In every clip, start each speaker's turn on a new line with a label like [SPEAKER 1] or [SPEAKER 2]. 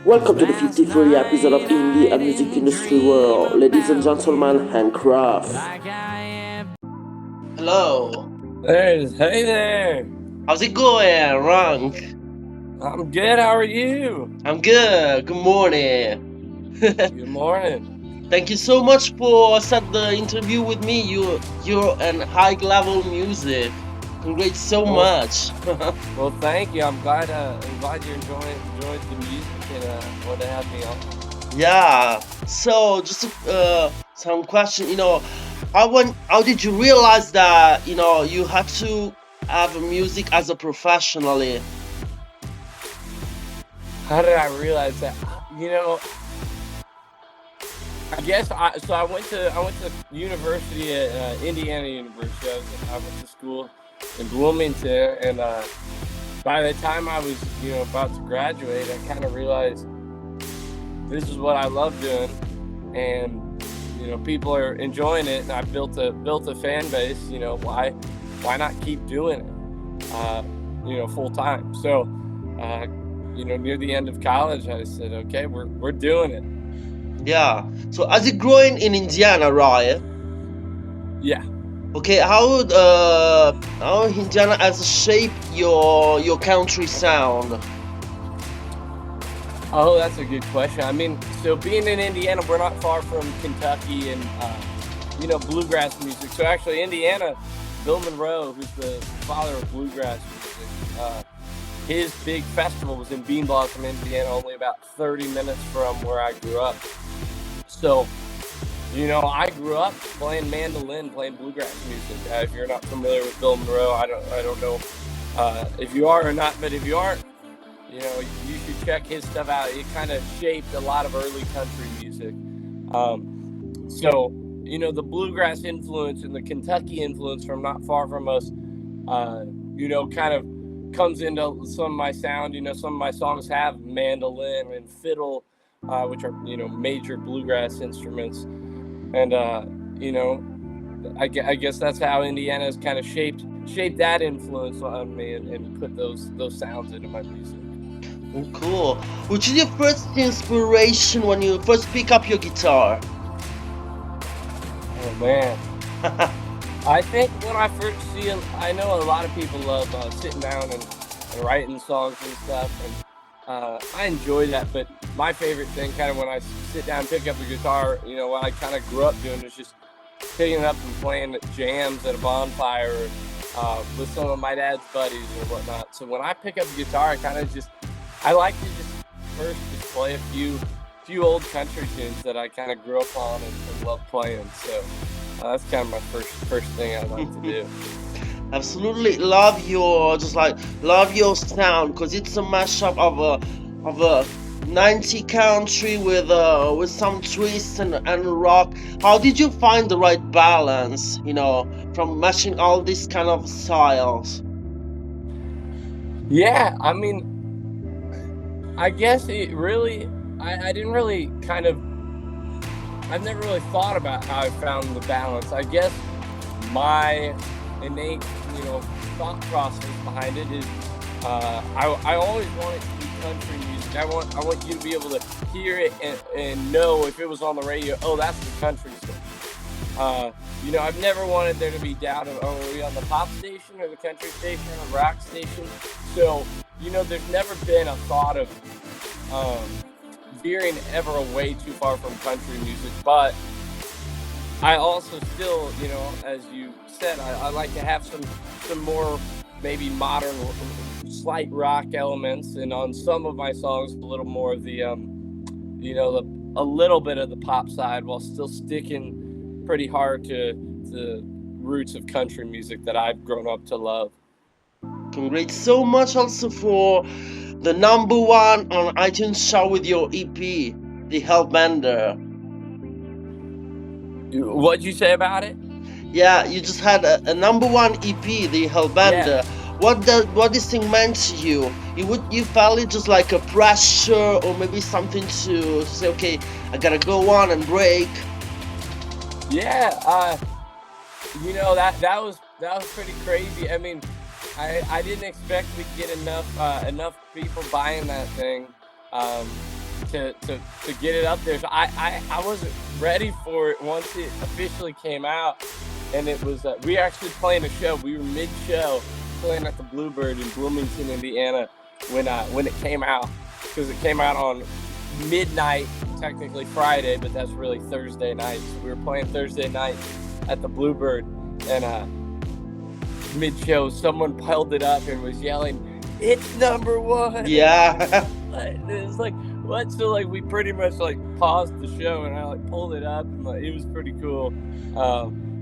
[SPEAKER 1] Welcome to the 53 episode of Indie and Music Industry World. Ladies and gentlemen, Hank Ruff.
[SPEAKER 2] Hello.
[SPEAKER 3] Hey there.
[SPEAKER 2] How's it going, Rank?
[SPEAKER 3] I'm good. How are you?
[SPEAKER 2] I'm good. Good morning.
[SPEAKER 3] Good morning.
[SPEAKER 2] Thank you so much for set the interview with me. You're an high level music. Congrats so much.
[SPEAKER 3] Well, thank you. I'm glad you enjoyed the music and want to have me on.
[SPEAKER 2] Yeah. So just some question. How did you realize that you had to have music as a professionally?
[SPEAKER 3] How did I realize that? I guess I went to university at Indiana University. I went to school in Bloomington, and by the time I was about to graduate, I kind of realized this is what I love doing, and people are enjoying it, and I built a fan base. Why not keep doing it full time? So near the end of college, I said, okay, we're doing it.
[SPEAKER 2] Yeah. So as you growing in Indiana, right?
[SPEAKER 3] Yeah.
[SPEAKER 2] Okay, how Indiana has shaped your country sound?
[SPEAKER 3] Oh, that's a good question. I mean, so being in Indiana, we're not far from Kentucky and bluegrass music. So actually, Indiana, Bill Monroe, who's the father of bluegrass music, his big festival was in Bean Blossom, Indiana, only about 30 minutes from where I grew up. So, I grew up playing mandolin, playing bluegrass music. If you're not familiar with Bill Monroe, I don't know if you are or not, but if you aren't, you should check his stuff out. It kind of shaped a lot of early country music. So, the bluegrass influence and the Kentucky influence from not far from us, kind of comes into some of my sound. Some of my songs have mandolin and fiddle, which are major bluegrass instruments, and I guess that's how Indiana has kind of shaped that influence on me and put those sounds into my music.
[SPEAKER 2] Oh, cool. Which is your first inspiration when you first pick up your guitar?
[SPEAKER 3] Oh man. I think when I first I know a lot of people love sitting down and writing songs and stuff, and I enjoy that, but my favorite thing kind of when I sit down and pick up the guitar, what I kind of grew up doing is just picking it up and playing at jams at a bonfire with some of my dad's buddies or whatnot. So when I pick up the guitar, I like to first play a few old country tunes that I kind of grew up on and love playing. So that's kind of my first thing I like to do.
[SPEAKER 2] Absolutely love your sound, because it's a mashup of a 90 country with some twists and rock. How did you find the right balance, from matching all these kind of styles?
[SPEAKER 3] Yeah, I mean, I guess it really, I didn't really I've never really thought about how I found the balance. I guess my innate, thought process behind it is I always want it to be country music. I want you to be able to hear it and know if it was on the radio, oh, that's the country stuff. I've never wanted there to be doubt of, oh, are we on the pop station or the country station or the rock station? So, there's never been a thought of veering ever away too far from country music, but I also still, as you said, I like to have some more maybe modern, slight rock elements, and on some of my songs, a little more of the, a little bit of the pop side, while still sticking pretty hard to the roots of country music that I've grown up to love.
[SPEAKER 2] Congrats so much also for the number one on iTunes chart with your EP, the Hellbender.
[SPEAKER 3] What'd you say about it?
[SPEAKER 2] Yeah, you just had a number one EP, the Hellbender.
[SPEAKER 3] Yeah.
[SPEAKER 2] What this thing meant to you? You felt it just like a pressure, or maybe something to say, okay, I gotta go on and break.
[SPEAKER 3] Yeah, that was pretty crazy. I mean, I didn't expect we'd get enough people buying that thing. to get it up there. So I wasn't ready for it once it officially came out, and it was we were actually playing a show. We were mid-show playing at the Bluebird in Bloomington, Indiana, when it came out, because it came out on midnight, technically Friday, but that's really Thursday night. So we were playing Thursday night at the Bluebird, and mid-show someone held it up and was yelling, "It's #1."
[SPEAKER 2] Yeah.
[SPEAKER 3] It was like, what? So like we pretty much like paused the show, and I like pulled it up, and like it was pretty cool.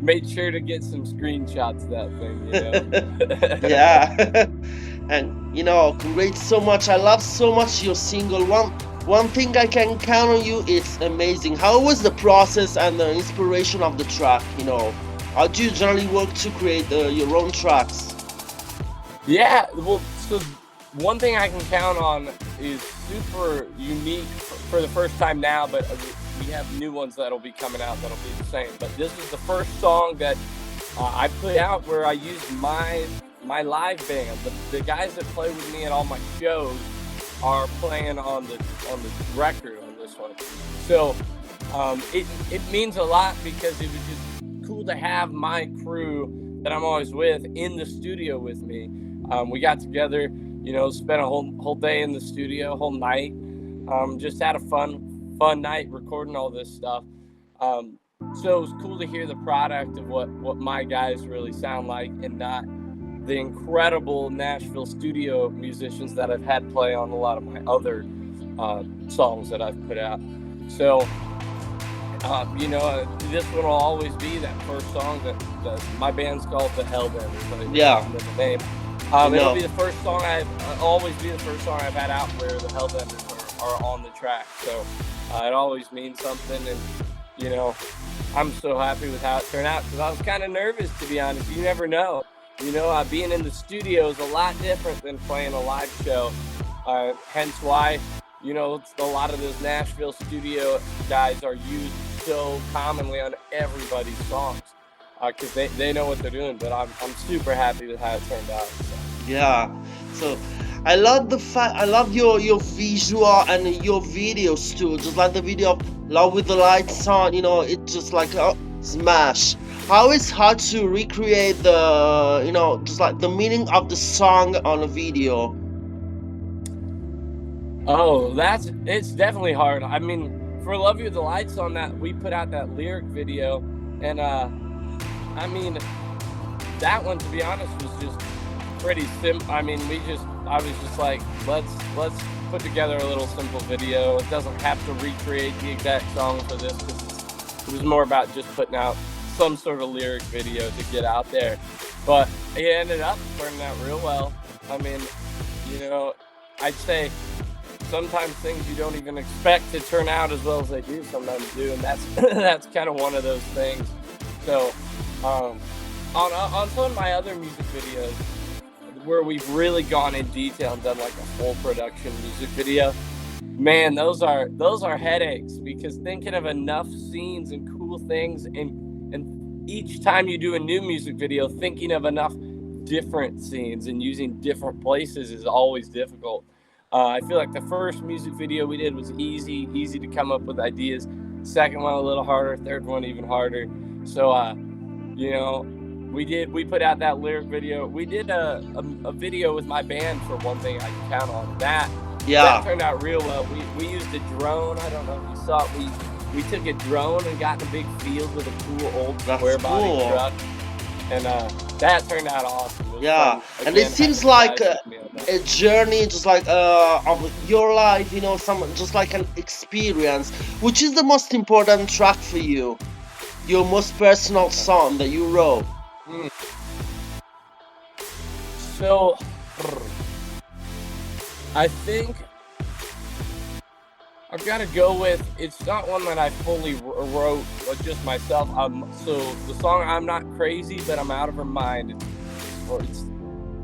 [SPEAKER 3] Made sure to get some screenshots of that thing, you know.
[SPEAKER 2] Yeah. And congrats so much. I love so much your single. One thing I can count on you, it's amazing. How was the process and the inspiration of the track? How do you generally work to create your own tracks?
[SPEAKER 3] Yeah, well, so one thing I can count on is super unique for the first time now, but we have new ones that'll be coming out that'll be the same. But this is the first song that I put out where I used my live band. The guys that play with me at all my shows are playing on the record on this one. So it means a lot because it was just cool to have my crew that I'm always with in the studio with me. We got together, spent a whole day in the studio, whole night. Just had a fun night recording all this stuff. So it was cool to hear the product of what my guys really sound like, and not the incredible Nashville studio musicians that I've had play on a lot of my other songs that I've put out. So, this one will always be that first song that my band's called the Hellbender.
[SPEAKER 2] Yeah.
[SPEAKER 3] The name. It'll be the first song always be the first song I've had out where the Hellbenders are on the track. So it always means something, and I'm so happy with how it turned out, because I was kind of nervous, to be honest. You never know. Being in the studio is a lot different than playing a live show. Hence why, a lot of those Nashville studio guys are used so commonly on everybody's songs, because they know what they're doing. But I'm super happy with how it turned out. So.
[SPEAKER 2] Yeah. So I love your visual and your videos too. Just like the video of Love with the Lights On, it's just like smash. How it's hard to recreate the, just like the meaning of the song on a video.
[SPEAKER 3] Oh, it's definitely hard. I mean, for Love You with the Lights On, that we put out that lyric video, and I mean, that one, to be honest, was just pretty simple. I mean, I was just like, let's put together a little simple video. It doesn't have to recreate the exact song for this, because it was more about just putting out some sort of lyric video to get out there. But it ended up turning out real well. I mean, I'd say sometimes things you don't even expect to turn out as well as they do sometimes do, and that's kind of one of those things. So on some of my other music videos where we've really gone in detail and done like a full production music video, man, those are headaches, because thinking of enough scenes and cool things, and each time you do a new music video, thinking of enough different scenes and using different places is always difficult. I feel like the first music video we did was easy to come up with ideas. Second one a little harder, third one even harder. So we put out that lyric video. We did a video with my band for One Thing I Can Count On. That turned out real well. We used a drone. I don't know if you saw it. We took a drone and got in a big field with a cool old square body truck, and that turned out awesome.
[SPEAKER 2] Yeah, and it seems like a journey, just like of your life, just like an experience. Which is the most important track for you? Your most personal song that you wrote?
[SPEAKER 3] So, I think I've got to go with, it's not one that I fully wrote just myself. So the song I'm Not Crazy, But I'm Out of Her Mind, it's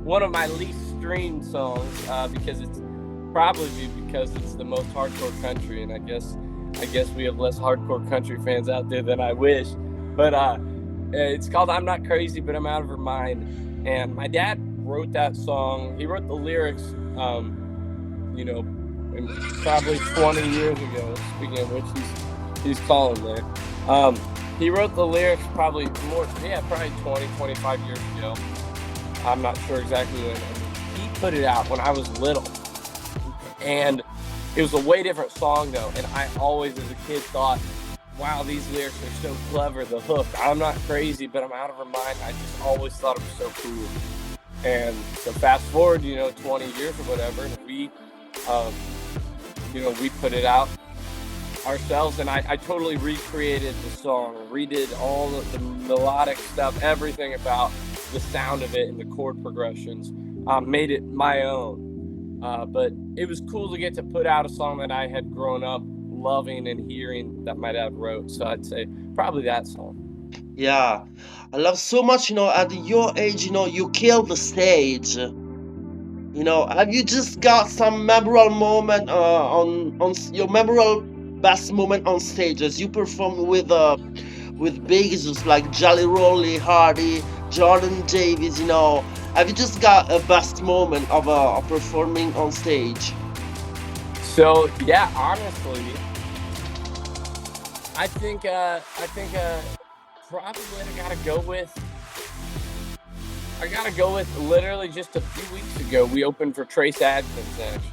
[SPEAKER 3] one of my least streamed songs, because it's the most hardcore country, and I guess we have less hardcore country fans out there than I wish. But it's called I'm Not Crazy, But I'm Out of Her Mind. And my dad wrote that song. He wrote the lyrics, and probably 20 years ago. Speaking of which, he's calling there. He wrote the lyrics probably 20, 25 years ago. I'm not sure exactly when. And he put it out when I was little, and it was a way different song though. And I always, as a kid, thought, wow, these lyrics are so clever. The hook, I'm not crazy, but I'm out of her mind. I just always thought it was so cool. And so fast forward, 20 years or whatever, and we put it out ourselves, and I totally recreated the song, redid all the melodic stuff, everything about the sound of it and the chord progressions, made it my own. But it was cool to get to put out a song that I had grown up loving and hearing that my dad wrote. So I'd say probably that song.
[SPEAKER 2] Yeah, I love so much, at your age, you killed the stage. Have you just got some memorable moment on your memorable best moment on stage as you perform with big just like Jolly Rolly, Hardy, Jordan Davis, have you just got a best moment of performing on stage?
[SPEAKER 3] So yeah, honestly, I think probably I gotta go with literally just a few weeks ago. We opened for Trace Adkins, actually.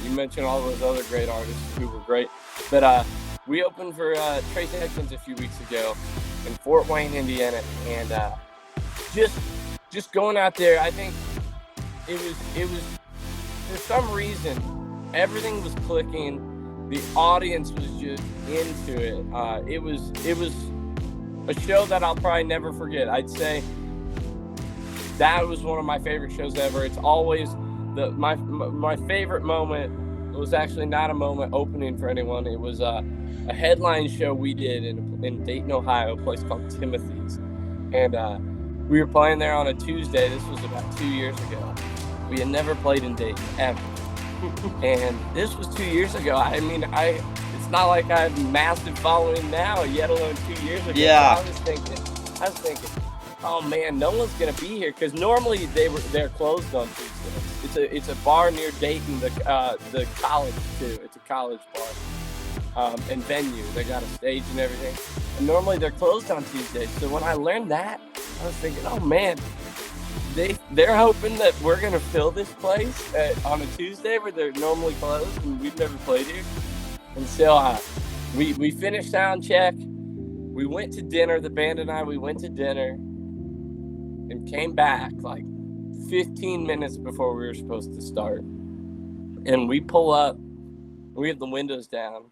[SPEAKER 3] You mentioned all those other great artists who were great, but we opened for Trace Adkins a few weeks ago in Fort Wayne, Indiana, and just going out there, I think it was for some reason everything was clicking. The audience was just into it. It was a show that I'll probably never forget. I'd say that was one of my favorite shows ever. It's always my favorite moment was actually not a moment opening for anyone. It was a headline show we did in Dayton, Ohio, a place called Timothy's, and we were playing there on a Tuesday. This was about 2 years ago. We had never played in Dayton ever, and this was 2 years ago. I mean, it's not like I have a massive following now, yet alone 2 years ago.
[SPEAKER 2] Yeah.
[SPEAKER 3] So I was thinking, oh man, no one's gonna be here, because normally they're closed on Tuesdays. It's a bar near Dayton, the college too. It's a college bar and venue. They got a stage and everything. And normally they're closed on Tuesdays. So when I learned that, I was thinking, oh man, they're hoping that we're gonna fill this place on a Tuesday where they're normally closed, and we've never played here. And so we finished sound check. We went to dinner. The band and I, we went to dinner and came back like 15 minutes before we were supposed to start. And we pull up. We have the windows down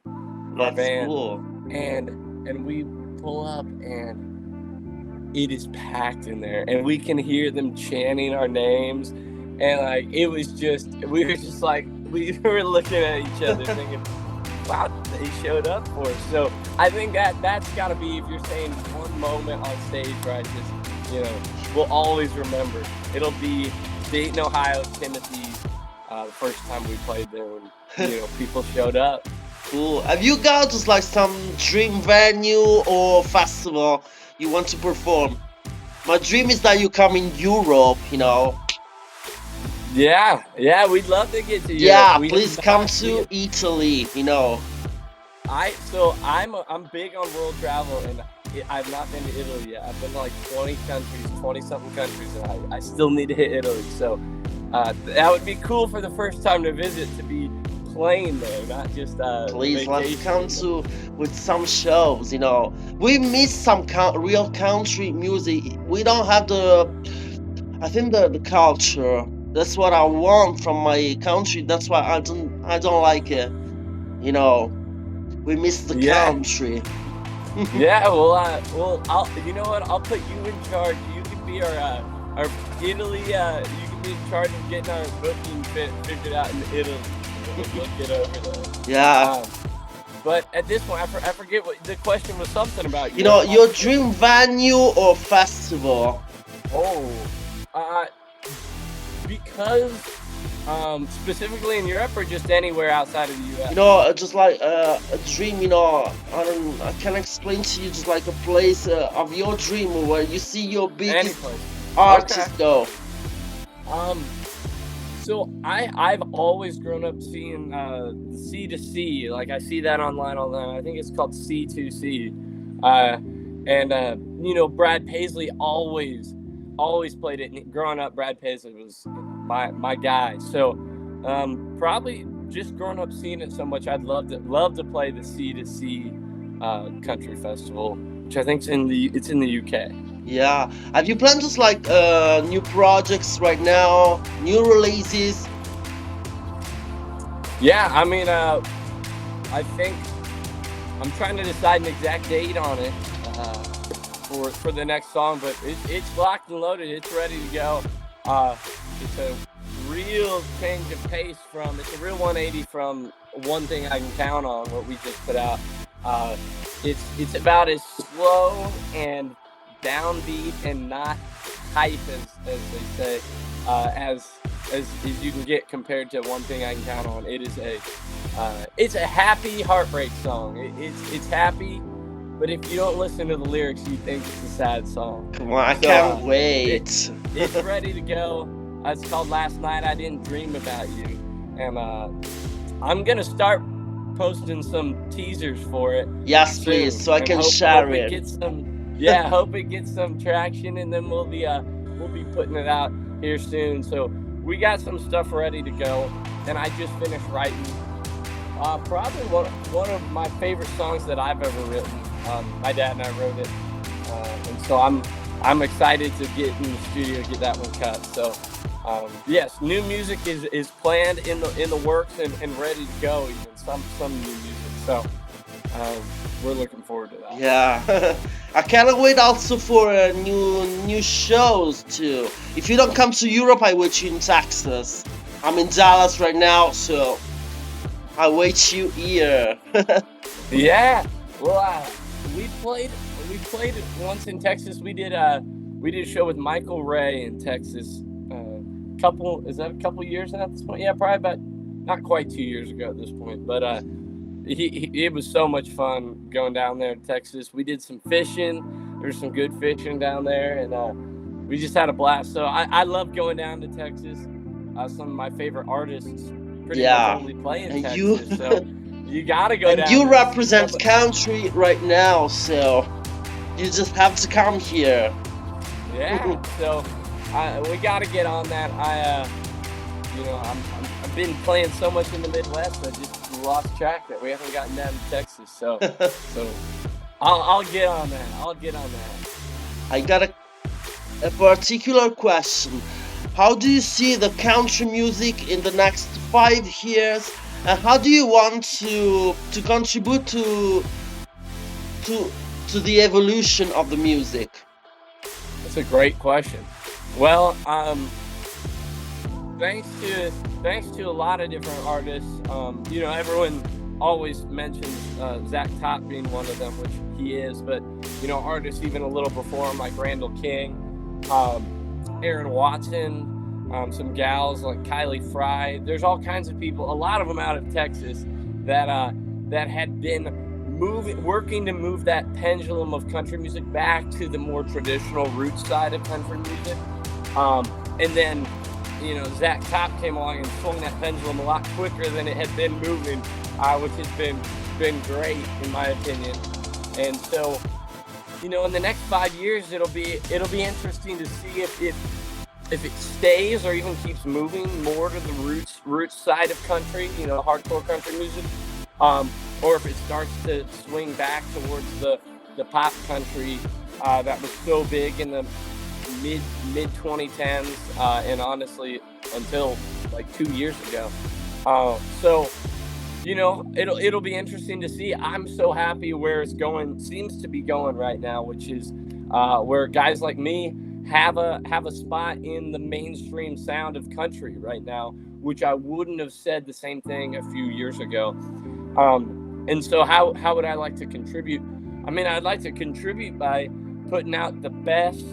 [SPEAKER 3] in our van.
[SPEAKER 2] Cool.
[SPEAKER 3] And we pull up, and it is packed in there, and we can hear them chanting our names. And like, it was just, we were just like, we were looking at each other thinking, wow, they showed up for us. So I think that's got to be, if you're saying one moment on stage where I just, we'll always remember. It'll be Dayton, Ohio, Timothy's, the first time we played there when, people showed up.
[SPEAKER 2] Cool. Have you got just like some dream venue or festival you want to perform? My dream is that you come in Europe,
[SPEAKER 3] Yeah, we'd love to get to Europe.
[SPEAKER 2] Yeah, please come to Italy,
[SPEAKER 3] I'm big on world travel, and I've not been to Italy yet. I've been to like 20-something countries, and I still need to hit Italy. So that would be cool for the first time to visit, to be playing there, not just
[SPEAKER 2] please let's
[SPEAKER 3] vacation.
[SPEAKER 2] come to with some shows. We miss some real country music. We don't have the culture. That's what I want from my country. That's why I don't like it. We miss the country.
[SPEAKER 3] Yeah, well, I'll put you in charge. You can be our Italy. You can be in charge of getting our booking figured out in Italy. We'll get over there.
[SPEAKER 2] Yeah.
[SPEAKER 3] But at this point, I forget what the question was. Something about
[SPEAKER 2] your dream venue or festival.
[SPEAKER 3] Because specifically in Europe, or just anywhere outside of the U.S.?
[SPEAKER 2] Just like a dream. I can explain to you just like a place of your dream where you see your biggest artist go.
[SPEAKER 3] So I've always grown up seeing C2C. Like I see that online all the time. I think it's called C2C. Brad Paisley always played it. And growing up, Brad Paisley was my guy. So probably just growing up seeing it so much, I'd love to play the C2C country festival, which I think it's in the UK.
[SPEAKER 2] Yeah. Have you planned just like new projects right now, new releases?
[SPEAKER 3] Yeah, I mean, I think I'm trying to decide an exact date on it for the next song, but it's locked and loaded. It's ready to go. It's a real change of pace it's a real 180 from One Thing I Can Count On, what we just put out. It's about as slow and downbeat and not hype as they say as you can get compared to One Thing I Can Count On. It's a happy heartbreak song. It's happy, but if you don't listen to the lyrics, you think it's a sad song.
[SPEAKER 2] Come on, I can't wait.
[SPEAKER 3] It's ready to go. It's called Last Night I Didn't Dream About You, and I'm gonna start posting some teasers for it.
[SPEAKER 2] Yes,
[SPEAKER 3] soon,
[SPEAKER 2] please, so I can
[SPEAKER 3] hope
[SPEAKER 2] share
[SPEAKER 3] it
[SPEAKER 2] it.
[SPEAKER 3] gets hope it gets some traction, and then we'll be putting it out here soon. So we got some stuff ready to go, and I just finished writing probably one of my favorite songs that I've ever written. My dad and I wrote it, and so I'm excited to get in the studio, get that one cut. So yes, new music is planned in the works and ready to go. Even some new music. So we're looking forward to that.
[SPEAKER 2] Yeah. I cannot wait also for new shows too. If you don't come to Europe, I wait you in Texas. I'm in Dallas right now, so I wait you here.
[SPEAKER 3] Yeah. Well, we played it once in Texas. We did a show with Michael Ray in Texas. A couple years now at this point? Yeah, probably about not quite 2 years ago at this point. But it was so much fun going down there in Texas. We did some fishing. There's some good fishing down there, and we just had a blast. So I love going down to Texas. Some of my favorite artists pretty much only play in Texas. So you gotta go down.
[SPEAKER 2] And you represent country right now, so you just have to come here.
[SPEAKER 3] Yeah. So we gotta get on that. I've been playing so much in the Midwest, I just lost track that we haven't gotten down to Texas. So I'll get on that.
[SPEAKER 2] I got a particular question. How do you see the country music in the next 5 years, and how do you want to contribute to the evolution of the music?
[SPEAKER 3] That's a great question. Well, thanks to a lot of different artists. Everyone always mentions Zach Top being one of them, which he is, but artists even a little before him, like Randall King, Aaron Watson, some gals like Kylie Fry. There's all kinds of people, a lot of them out of Texas, that had been working to move that pendulum of country music back to the more traditional roots side of country music. And then, Zach Top came along and swung that pendulum a lot quicker than it had been moving, which has been great in my opinion. And so, in the next 5 years, it'll be interesting to see if it stays or even keeps moving more to the roots side of country, hardcore country music, or if it starts to swing back towards the pop country that was so big in the mid 2010s, and honestly until like 2 years ago. So it'll be interesting to see. I'm so happy where it's going, seems to be going right now, which is where guys like me have a spot in the mainstream sound of country right now, which I wouldn't have said the same thing a few years ago. And so how would I like to contribute? I mean, I'd like to contribute by putting out the best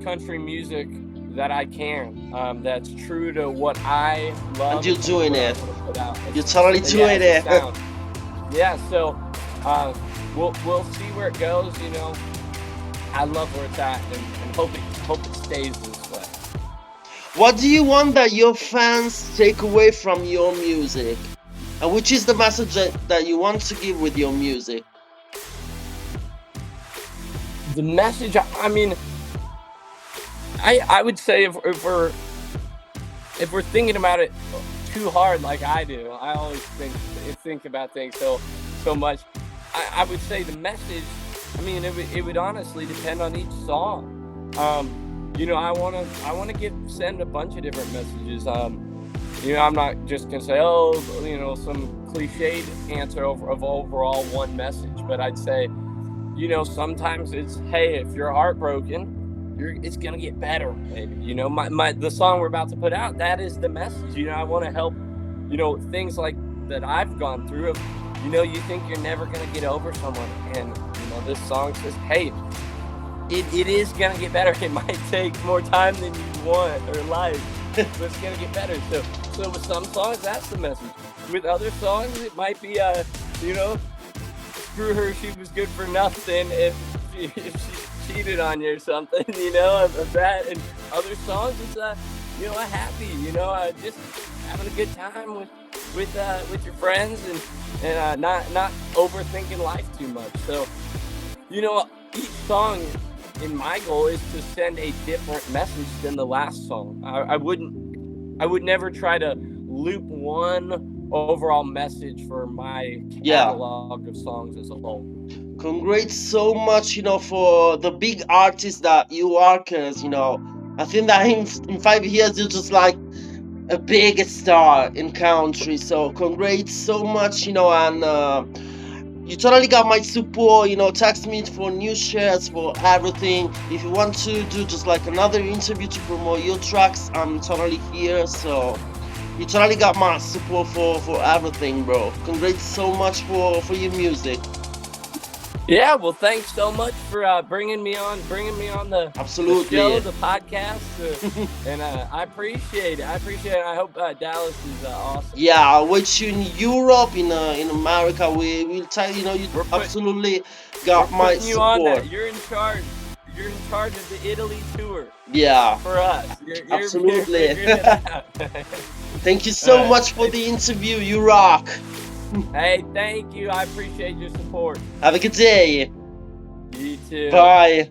[SPEAKER 3] country music that I can, that's true to what I love.
[SPEAKER 2] And you're doing it. You're totally doing it.
[SPEAKER 3] Yeah, so we'll see where it goes. I love where it's at, and hope it stays this way.
[SPEAKER 2] What do you want that your fans take away from your music? And which is the message that you want to give with your music?
[SPEAKER 3] The message, I mean, I would say if we're thinking about it too hard like I do, I always think about things so much. I would say the message, I mean, it would honestly depend on each song. You know, I wanna send a bunch of different messages. You know, I'm not just gonna say, oh, you know, some cliched answer of overall one message, but I'd say, you know, sometimes it's, hey, if you're heartbroken, it's gonna get better, maybe. You know, the song we're about to put out, that is the message. You know, I want to help, you know, things like that I've gone through. Of, you know, you think you're never gonna get over someone, and you know, this song says, hey, it is gonna get better. It might take more time than you want or like, but it's gonna get better. So with some songs, that's the message. With other songs, it might be, you know, screw her, she was good for nothing if she cheated on you or something, you know, of that. And other songs, it's you know, a happy, you know, just having a good time with your friends and not overthinking life too much. So, you know, each song, in my goal, is to send a different message than the last song. I would never try to loop one overall message for my catalog of songs as a whole.
[SPEAKER 2] Congrats so much, you know, for the big artist that you are, cause you know, I think that in 5 years you're just like a big star in country. So congrats so much, you know, and you totally got my support, you know, text me for new shares, for everything. If you want to do just like another interview to promote your tracks, I'm totally here. So you totally got my support for everything, bro. Congrats so much for your music.
[SPEAKER 3] Yeah, well, thanks so much for bringing me on the show, the podcast, and I appreciate it. I hope Dallas is awesome.
[SPEAKER 2] Yeah, I'll wait you in Europe, in America. We'll tell you, you absolutely got my support.
[SPEAKER 3] You're in charge. You're in charge of the Italy tour.
[SPEAKER 2] Yeah,
[SPEAKER 3] for us.
[SPEAKER 2] Absolutely. Thank you so much for the interview. You rock.
[SPEAKER 3] Hey, thank you. I appreciate your support.
[SPEAKER 2] Have a good day.
[SPEAKER 3] You too.
[SPEAKER 2] Bye.